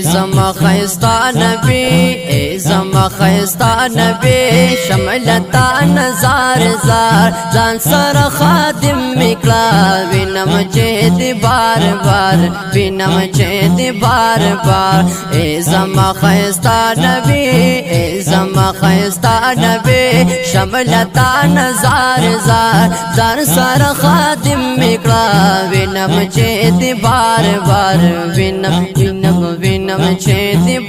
زما خیستا نبی زما خیستا نبی شملتا نزار زار زان سر خادم مکلا وینم چه دی بار بار وینم چه دی بار بار زما خیستا نبی زما خیستا نبی شملتا نزار زار زان سر خادم مکلا وینم چه دی بار بار وینم چه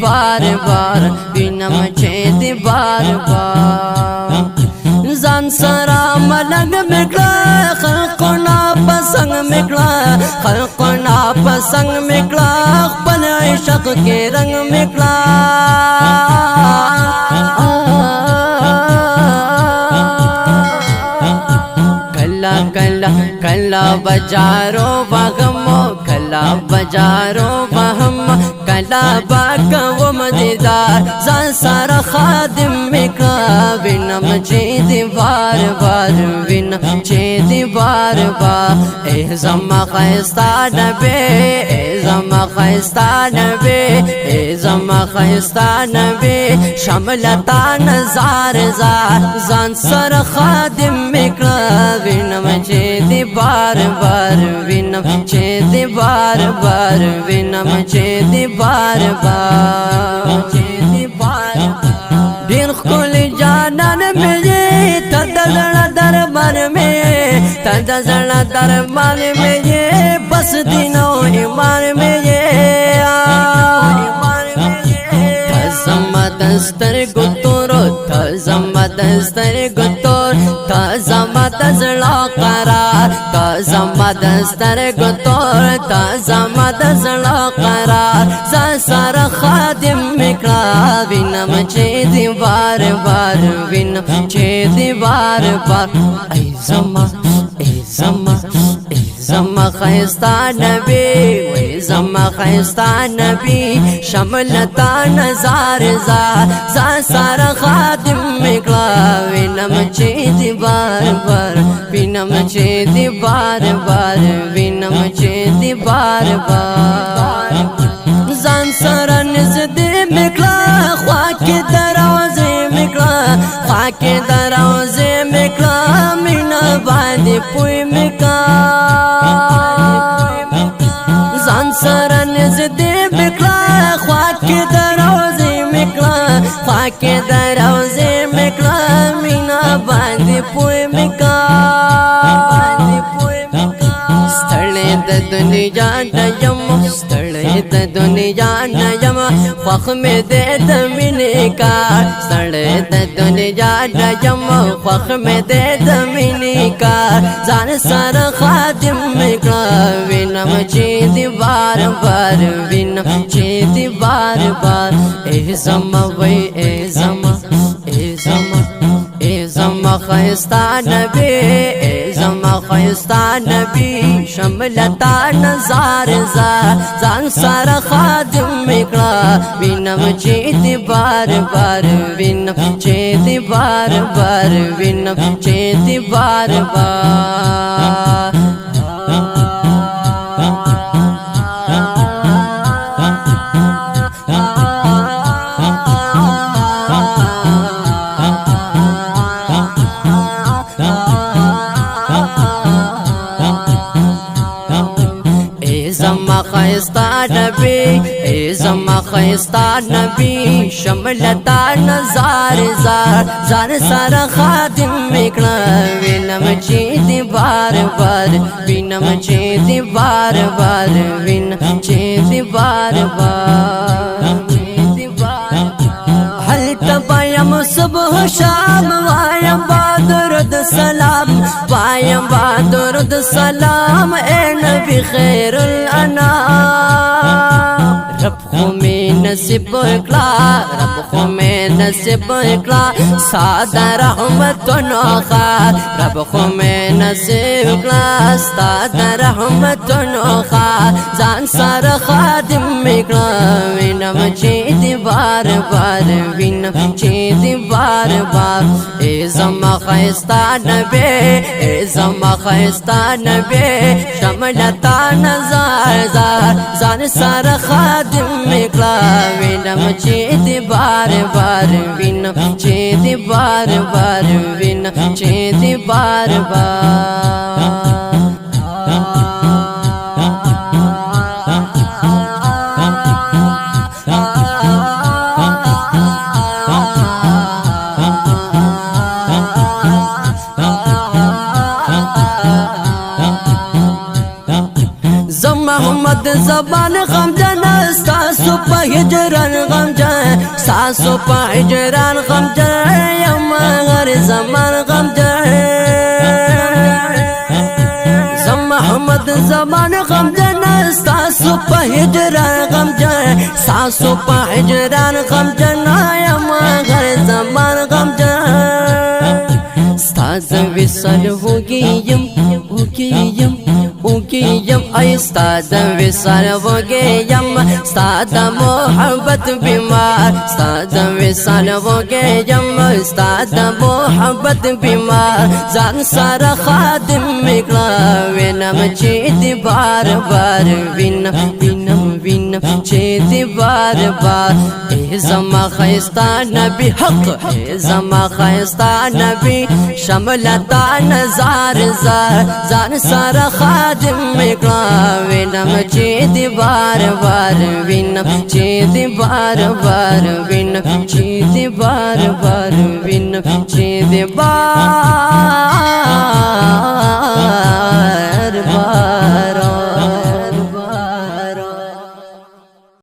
بار بار وینم چه بار بار زان سرا ملنگ مکلا خلقنا پسنگ مکلا خلقنا پسنگ مکلا خپل عشق کے رنگ مکلا کلا بجارو بغمو کلا بجارو بهم کلا باکو مدیدار زان سر خادم مکلا وینم چه دی بار بار وینم چه دی بار بار زما خیستا نبی زما خیستا نبی زما خیستا نبی شملتا نزار زار زان سر خادم مکلا وینم چه دی بار بار وینم چه دی بار بار وینم چه دی بار بار چه دی بار دین خل جانان میے تدزڑ دربار میں تدزڑ دربار میں بس دینو ایمان میں دستر گتور تزمت دستر گتور تزمت زلا قرار تزمت دستر گتور تزمت زلا قرار زسر خادم مکلا وینم چه دی بار بار وینم چه دی بار بار ای زما ای زما زما خیستا نبی وی زما خیستا نبی شملتا نزار زار زان سر خادم مکلا وینم چه دی بار بار وینم چه دی بار بار وینم چه دی بار بار زان سر نزد مکلا خواک دروازه مکلا خواک دروازه مکلا مینا باندې پوی مکلا زان سر نزد مکلا خواک دروازه مکلا خواک دروازه مکلا مینا باندې پوی مکلا ستړی د دنیا نیم ستړی د دنیا نیم خوښ مې دی د مینې کار ستړی د دنیا نیم خوښ مې دی د مینې کار ځان سره خادم مې کړه وینم چې دی بار بار وینم چې دی بار بار ای زما وی ای زما ای زما ای زما خیستا نبی ای زما خیستا نبی شملتا نزار زار زان سر خادم مکلا وینم چه دی بار بار وینم چه دی بار بار وینم چه دی بار بار زما خیستا نبی زما خیستا نبی شملتا نزار زار زار سر خادم مکلا وینم چه دی بار بار وینم چه دی بار بار وینم چه دی بار بار حل تبایم صبح شام وایم بادرد سلام وایم بادرد سلام اے نبی خیر الانام رب خو میں نصیب اکلا رب خو میں نصیب اکلا سادہ رحمت نوخار رب خو میں نصیب اکلا سادہ رحمت نوخار زان سر خادم اکلا وینم چه دی بار بار وینم چه دی بار بار ای زما خیستا نبی ای زما خیستا نبی شملتا نزار زار زان سر سره خادم میکړه وینم چې دې بار بار وینم چې دې بار بار وینم چې دې بار بار محمد زبان غمجن ستاسو په هجران غمجن ستاسو په هجران غمجن یم هر زمان غمجن محمد زبان غمجن ستاسو په هجران غمجن ستاسو په هجران غمجن یم هر زمان غمجن ستاسو وصل وګیم وګیم ای ستاسو وصل وګیم ستاسو محبت بیمار ستاسو وصل وګیم ستاسو محبت بیمار ځان سره خادم میکړه وینم چې دې بار بار وینم چې دې بار بار ای زما خیستا نبی حق ای زما خیستا نبی شملتا نزار زار ځان سره خادم میکړه وینم چې دې بار بار وینم چې دې بار بار وینم چې دې بار بار وینم چې دې بار